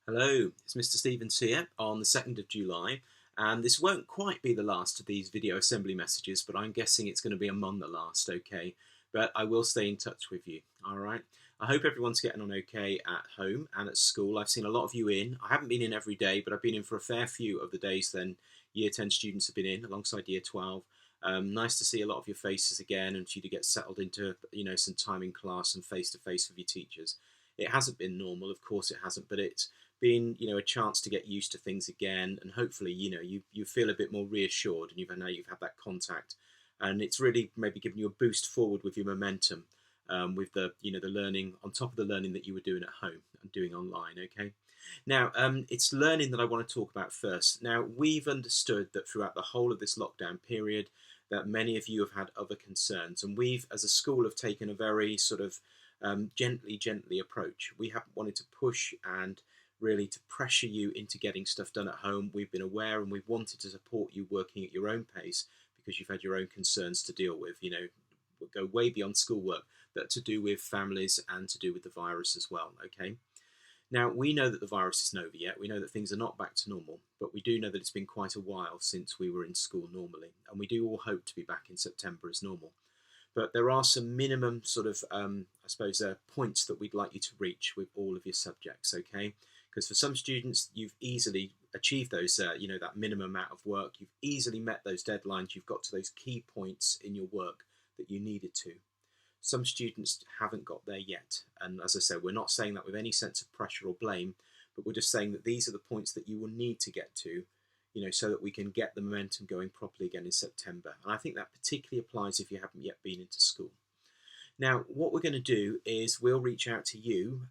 Hello, it's Mr. Stevens here on the 2nd of July, and this won't quite be the last of these video assembly messages, but I'm guessing it's going to be among the last, okay? But I will stay in touch with you, alright? I hope everyone's getting on okay at home and at school. I've seen a lot of you in. I haven't been in every day, but I've been in for a fair few of the days then Year 10 students have been in alongside Year 12. Nice to see a lot of your faces again and for you to get settled into, some time in class and face-to-face with your teachers. It hasn't been normal, of course it hasn't, but it's been a chance to get used to things again, and hopefully you feel a bit more reassured, and you've had that contact, and it's really maybe giving you a boost forward with your momentum, with the learning on top of the learning that you were doing at home and doing online. Okay, now it's learning that I want to talk about first. Now, we've understood that throughout the whole of this lockdown period that many of you have had other concerns, and we've as a school have taken a very sort of gently approach. We haven't wanted to push and really to pressure you into getting stuff done at home. We've been aware and we've wanted to support you working at your own pace because you've had your own concerns to deal with, go way beyond schoolwork, but to do with families and to do with the virus as well, okay? Now, we know that the virus isn't over yet. We know that things are not back to normal, but we do know that it's been quite a while since we were in school normally, and we do all hope to be back in September as normal. But there are some minimum sort of, points that we'd like you to reach with all of your subjects, okay? Because for some students, you've easily achieved those, that minimum amount of work. You've easily met those deadlines. You've got to those key points in your work that you needed to. Some students haven't got there yet. And as I said, we're not saying that with any sense of pressure or blame, but we're just saying that these are the points that you will need to get to, so that we can get the momentum going properly again in September. And I think that particularly applies if you haven't yet been into school. Now, what we're going to do is we'll reach out to you,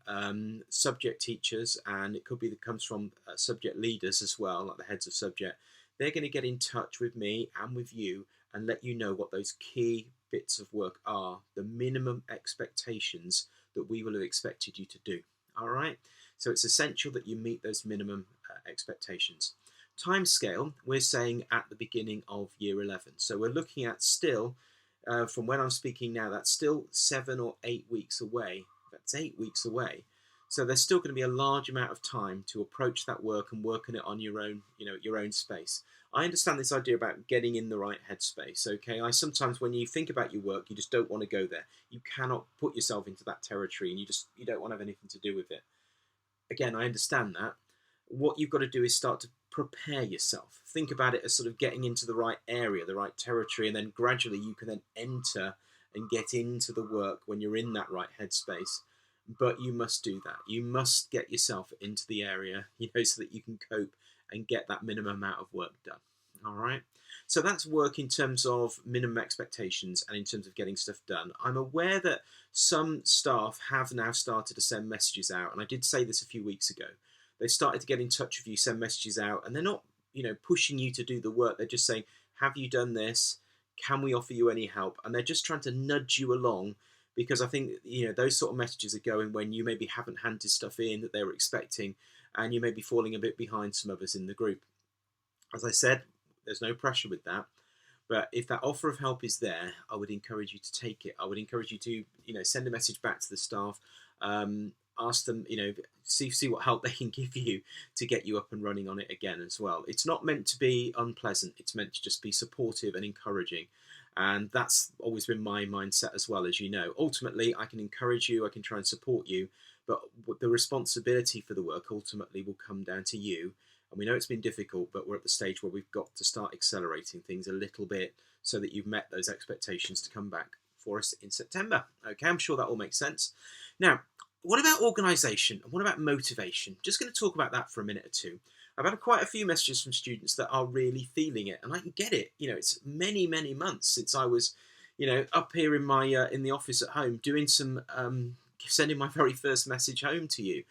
subject teachers, and it could be that comes from subject leaders as well, like the heads of subject. They're going to get in touch with me and with you and let you know what those key bits of work are, the minimum expectations that we will have expected you to do. All right? So it's essential that you meet those minimum expectations. Timescale, we're saying at the beginning of year 11. So we're looking at still, from when I'm speaking now, that's still 7 or 8 weeks away. That's 8 weeks away. So there's still going to be a large amount of time to approach that work and work on it on your own, your own space. I understand this idea about getting in the right headspace, okay? I sometimes, when you think about your work, you just don't want to go there. You cannot put yourself into that territory and you don't want to have anything to do with it. Again, I understand that. What you've got to do is start to prepare yourself. Think about it as sort of getting into the right area, the right territory, and then gradually you can then enter and get into the work when you're in that right headspace. But you must do that. You must get yourself into the area, so that you can cope and get that minimum amount of work done. All right. So that's work in terms of minimum expectations and in terms of getting stuff done. I'm aware that some staff have now started to send messages out, and I did say this a few weeks ago. They started to get in touch with you, send messages out, and they're not, pushing you to do the work. They're just saying, have you done this? Can we offer you any help? And they're just trying to nudge you along, because I think, those sort of messages are going when you maybe haven't handed stuff in that they were expecting, and you may be falling a bit behind some others in the group. As I said, there's no pressure with that. But if that offer of help is there, I would encourage you to take it. I would encourage you to, send a message back to the staff, ask them, see what help they can give you to get you up and running on it again as well. It's not meant to be unpleasant. It's meant to just be supportive and encouraging. And that's always been my mindset as well, as you know. Ultimately, I can encourage you, I can try and support you, but the responsibility for the work ultimately will come down to you. And we know it's been difficult, but we're at the stage where we've got to start accelerating things a little bit so that you've met those expectations to come back for us in September. Okay, I'm sure that all makes sense. Now, what about organisation and what about motivation? Just going to talk about that for a minute or two. I've had quite a few messages from students that are really feeling it, and I can get it. It's many, many months since I was, up here in my in the office at home doing some sending my very first message home to you.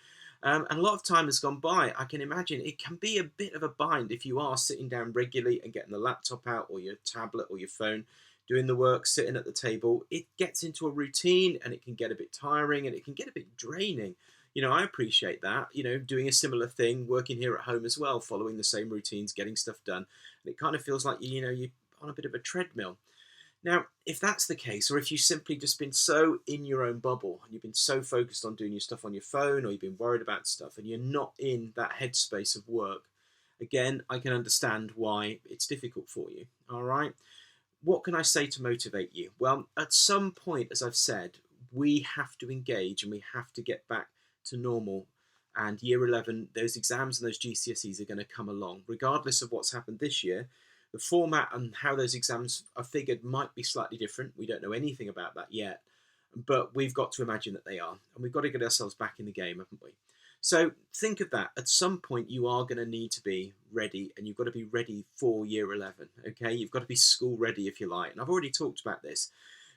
And a lot of time has gone by. I can imagine it can be a bit of a bind if you are sitting down regularly and getting the laptop out or your tablet or your phone, doing the work, sitting at the table. It gets into a routine and it can get a bit tiring and it can get a bit draining. I appreciate that, doing a similar thing, working here at home as well, following the same routines, getting stuff done. And it kind of feels like, you're on a bit of a treadmill. Now, if that's the case, or if you've simply just been so in your own bubble and you've been so focused on doing your stuff on your phone, or you've been worried about stuff and you're not in that headspace of work, again, I can understand why it's difficult for you. All right. What can I say to motivate you? Well, at some point, as I've said, we have to engage and we have to get back to normal. And year 11, those exams and those GCSEs are going to come along, regardless of what's happened this year. The format and how those exams are figured might be slightly different. We don't know anything about that yet, but we've got to imagine that they are. And we've got to get ourselves back in the game, haven't we? So think of that. At some point, you are going to need to be ready, and you've got to be ready for year 11. Okay, you've got to be school ready, if you like. And I've already talked about this.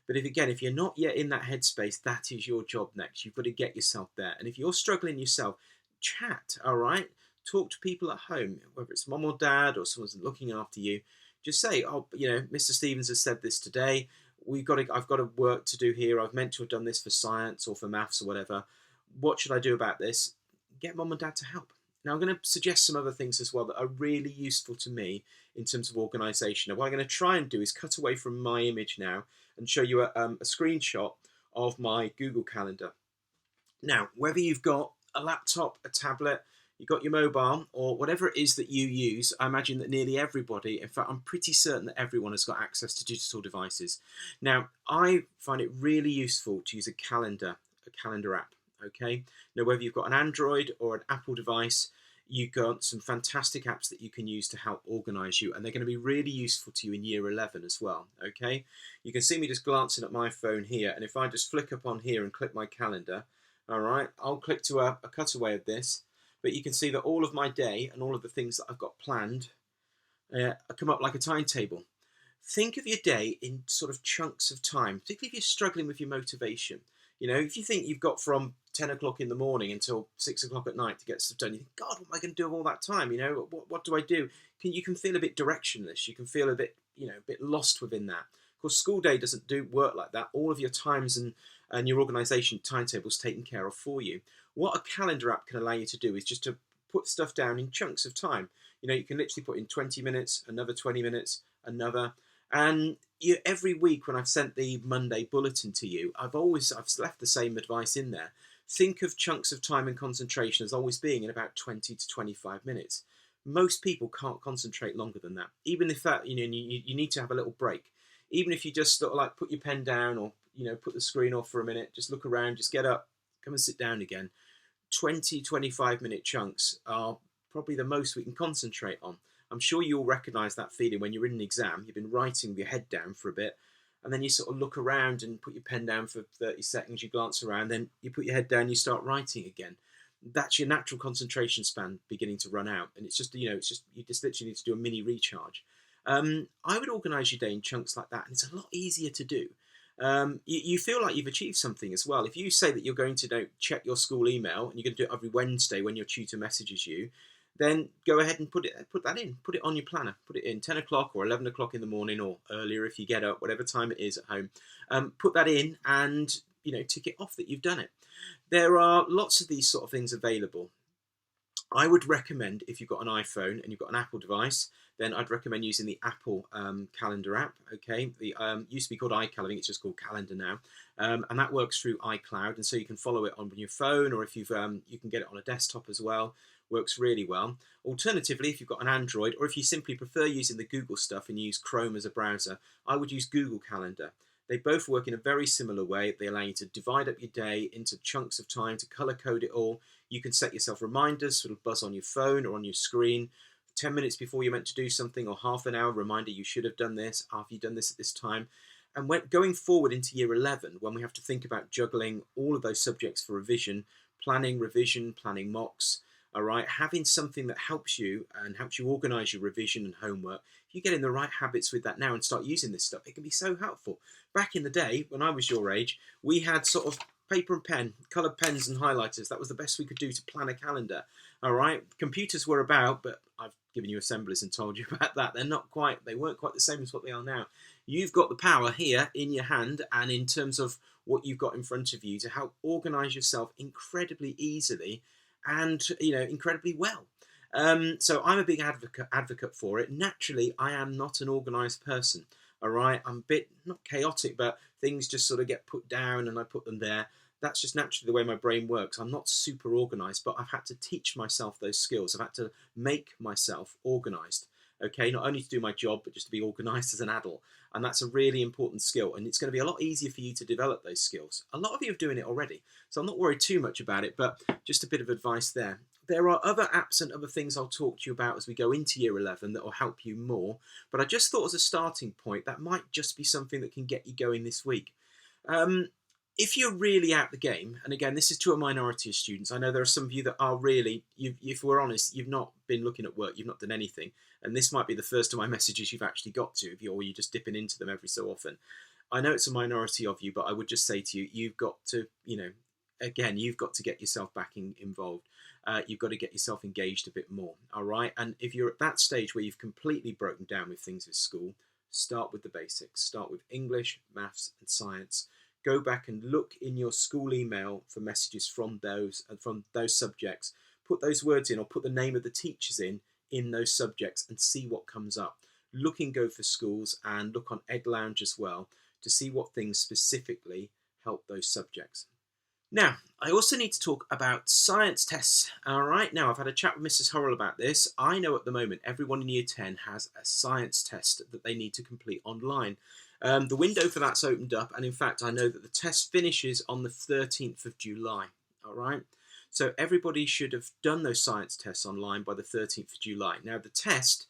But if you're not yet in that headspace, that is your job next. You've got to get yourself there. And if you're struggling yourself, chat, all right? Talk to people at home, whether it's mom or dad or someone's looking after you. Just say, oh, Mr. Stevens has said this today. I've got a work to do here. I've meant to have done this for science or for maths or whatever. What should I do about this? Get mom and dad to help. Now, I'm going to suggest some other things as well that are really useful to me in terms of organisation. And what I'm going to try and do is cut away from my image now and show you a screenshot of my Google Calendar. Now, whether you've got a laptop, a tablet, you've got your mobile, or whatever it is that you use, I imagine that nearly everybody, in fact, I'm pretty certain that everyone has got access to digital devices. Now, I find it really useful to use a calendar app. Okay, now whether you've got an Android or an Apple device, you've got some fantastic apps that you can use to help organize you, and they're going to be really useful to you in year 11 as well. Okay, you can see me just glancing at my phone here, and if I just flick up on here and click my calendar, all right, I'll click to a cutaway of this, but you can see that all of my day and all of the things that I've got planned come up like a timetable. Think of your day in sort of chunks of time, particularly if you're struggling with your motivation. If you think you've got from 10 o'clock in the morning until 6 o'clock at night to get stuff done, you think, God, what am I going to do with all that time? What do I do? You can feel a bit directionless. You can feel a bit lost within that. Of course, school day doesn't work like that. All of your times and your organisation timetables taken care of for you. What a calendar app can allow you to do is just to put stuff down in chunks of time. You can literally put in 20 minutes, another 20 minutes, another. And every week when I've sent the Monday bulletin to you, I've left the same advice in there. Think of chunks of time and concentration as always being in about 20 to 25 minutes. Most people can't concentrate longer than that. Even if that, you need to have a little break. Even if you just sort of like put your pen down or, put the screen off for a minute, just look around, just get up, come and sit down again. 20, 25-minute chunks are probably the most we can concentrate on. I'm sure you'll recognise that feeling when you're in an exam. You've been writing with your head down for a bit, and then you sort of look around and put your pen down for 30 seconds, you glance around, then you put your head down, you start writing again. That's your natural concentration span beginning to run out, and you just literally need to do a mini recharge. I would organise your day in chunks like that, and it's a lot easier to do. You feel like you've achieved something as well. If you say that you're going to check your school email and you're going to do it every Wednesday when your tutor messages you, then go ahead and put that in. Put it on your planner. Put it in 10 o'clock or 11 o'clock in the morning or earlier if you get up, whatever time it is at home. Put that in and tick it off that you've done it. There are lots of these sort of things available. I would recommend, if you've got an iPhone and you've got an Apple device, then I'd recommend using the Apple Calendar app. Okay, the used to be called iCal. I think it's just called Calendar now, and that works through iCloud, and so you can follow it on your phone, or if you can get it on a desktop as well. Works really well. Alternatively, if you've got an Android, or if you simply prefer using the Google stuff and use Chrome as a browser, I would use Google Calendar. They both work in a very similar way. They allow you to divide up your day into chunks of time, to color code it all. You can set yourself reminders, sort of buzz on your phone or on your screen, 10 minutes before you're meant to do something, or half an hour reminder you should have done this, after you've done this at this time. And going forward into year 11, when we have to think about juggling all of those subjects for revision, planning mocks, all right, having something that helps you organise your revision and homework. If you get in the right habits with that now and start using this stuff, it can be so helpful. Back in the day, when I was your age, we had sort of paper and pen, coloured pens and highlighters. That was the best we could do to plan a calendar. All right, computers were about, but I've given you assemblies and told you about that. They weren't quite the same as what they are now. You've got the power here in your hand, and in terms of what you've got in front of you, to help organise yourself incredibly easily and incredibly well. So I'm a big advocate for it. Naturally, I am not an organised person. all right? I'm a bit, not chaotic, but things just sort of get put down and I put them there. That's just naturally the way my brain works. I'm not super organized, but I've had to teach myself those skills. I've had to make myself organized, okay? Not only to do my job, but just to be organized as an adult. And that's a really important skill. And it's going to be a lot easier for you to develop those skills. A lot of you are doing it already, so I'm not worried too much about it, but just a bit of advice there. There are other apps and other things I'll talk to you about as we go into year 11 that will help you more. But I just thought as a starting point, that might just be something that can get you going this week. If you're really out the game, and again, this is to a minority of students, I know there are some of you that are really, if we're honest, you've not been looking at work, you've not done anything, and this might be the first of my messages you've actually got to, or you're just dipping into them every so often. I know it's a minority of you, but I would just say to you, you've got to, again, you've got to get yourself back involved. You've got to get yourself engaged a bit more, all right? And if you're at that stage where you've completely broken down with things with school, start with the basics. Start with English, maths, and science. Go back and look in your school email for messages from those subjects. Put those words in, or put the name of the teachers in those subjects, and see what comes up. Look in Go for Schools and look on Ed Lounge as well to see what things specifically help those subjects. Now, I also need to talk about science tests. All right, now I've had a chat with Mrs. Horrell about this. I know at the moment everyone in Year 10 has a science test that they need to complete online. The window for that's opened up, and in fact, I know that the test finishes on the 13th of July. All right, so everybody should have done those science tests online by the 13th of July. Now, the test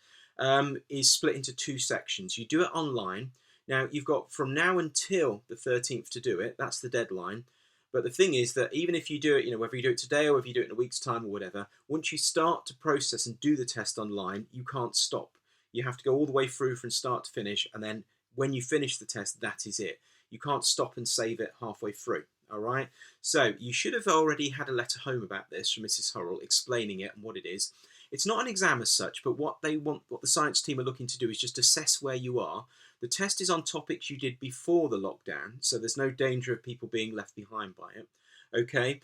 is split into two sections. You do it online. Now, you've got from now until the 13th to do it. That's the deadline. But the thing is that even if you do it, whether you do it today or if you do it in a week's time or whatever, once you start to process and do the test online, you can't stop. You have to go all the way through from start to finish, and then when you finish the test, that is it. You can't stop and save it halfway through, all right? So you should have already had a letter home about this from Mrs. Horrell explaining it and what it is. It's not an exam as such, but what the science team are looking to do is just assess where you are. The test is on topics you did before the lockdown, so there's no danger of people being left behind by it, okay?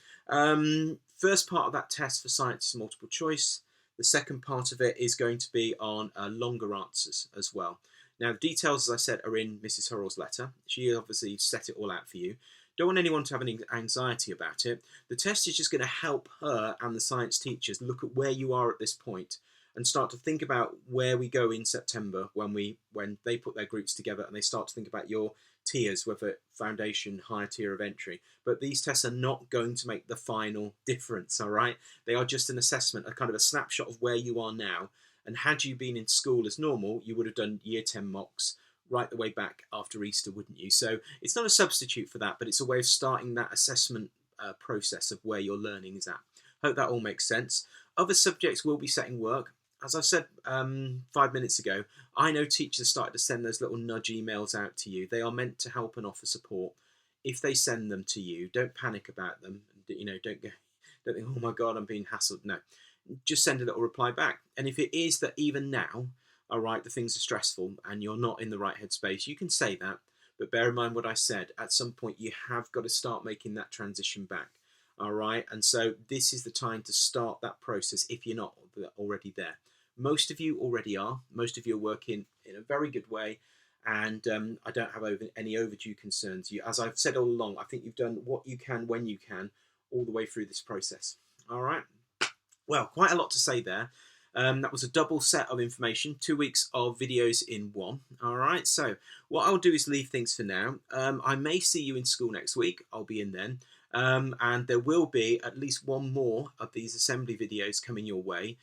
First part of that test for science is multiple choice. The second part of it is going to be on longer answers as well. Now, the details, as I said, are in Mrs. Horrell's letter. She obviously set it all out for you. Don't want anyone to have any anxiety about it. The test is just going to help her and the science teachers look at where you are at this point and start to think about where we go in September when they put their groups together and they start to think about your tiers, whether foundation, higher tier of entry. But these tests are not going to make the final difference, all right? They are just an assessment, a kind of a snapshot of where you are now. And had you been in school as normal, you would have done Year 10 mocks right the way back after Easter, wouldn't you? So it's not a substitute for that, but it's a way of starting that assessment process of where your learning is at. Hope that all makes sense. Other subjects will be setting work. As I said 5 minutes ago, I know teachers started to send those little nudge emails out to you. They are meant to help and offer support. If they send them to you, don't panic about them. Don't think, oh my God, I'm being hassled. No. Just send a little reply back. And if it is that even now, all right, the things are stressful and you're not in the right headspace, you can say that. But bear in mind what I said. At some point, you have got to start making that transition back. All right. And so this is the time to start that process if you're not already there. Most of you already are. Most of you are working in a very good way. And I don't have any overdue concerns. As I've said all along, I think you've done what you can when you can all the way through this process. All right. Well, quite a lot to say there. That was a double set of information, 2 weeks of videos in one. All right, so what I'll do is leave things for now. I may see you in school next week. I'll be in then. And there will be at least one more of these assembly videos coming your way,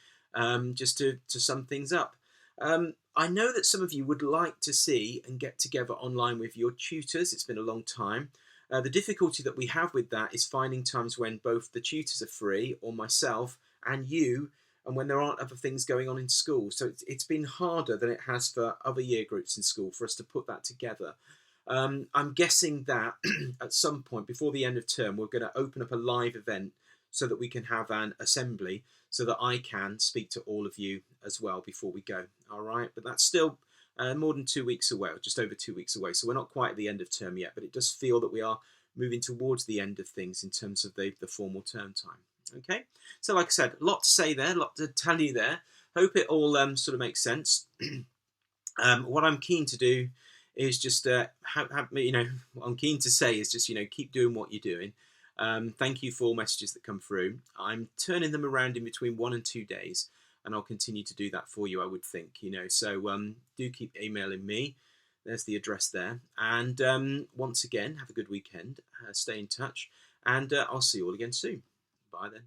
just to sum things up. I know that some of you would like to see and get together online with your tutors. It's been a long time. The difficulty that we have with that is finding times when both the tutors are free, or myself and you, and when there aren't other things going on in school. So it's been harder than it has for other year groups in school for us to put that together. I'm guessing that at some point before the end of term, we're going to open up a live event so that we can have an assembly so that I can speak to all of you as well before we go. All right, but that's still more than 2 weeks away, or just over 2 weeks away. So we're not quite at the end of term yet, but it does feel that we are moving towards the end of things in terms of the formal term time. Okay, so like I said, a lot to say there, a lot to tell you there. Hope it all sort of makes sense. What I'm keen to do is just you know, what I'm keen to say is just, you know, keep doing what you're doing. Thank you for all messages that come through. I'm turning them around in between 1 and 2 days, and I'll continue to do that for you, I would think, you know. So do keep emailing me. There's the address there. And once again, have a good weekend. Stay in touch, and I'll see you all again soon. Bye then.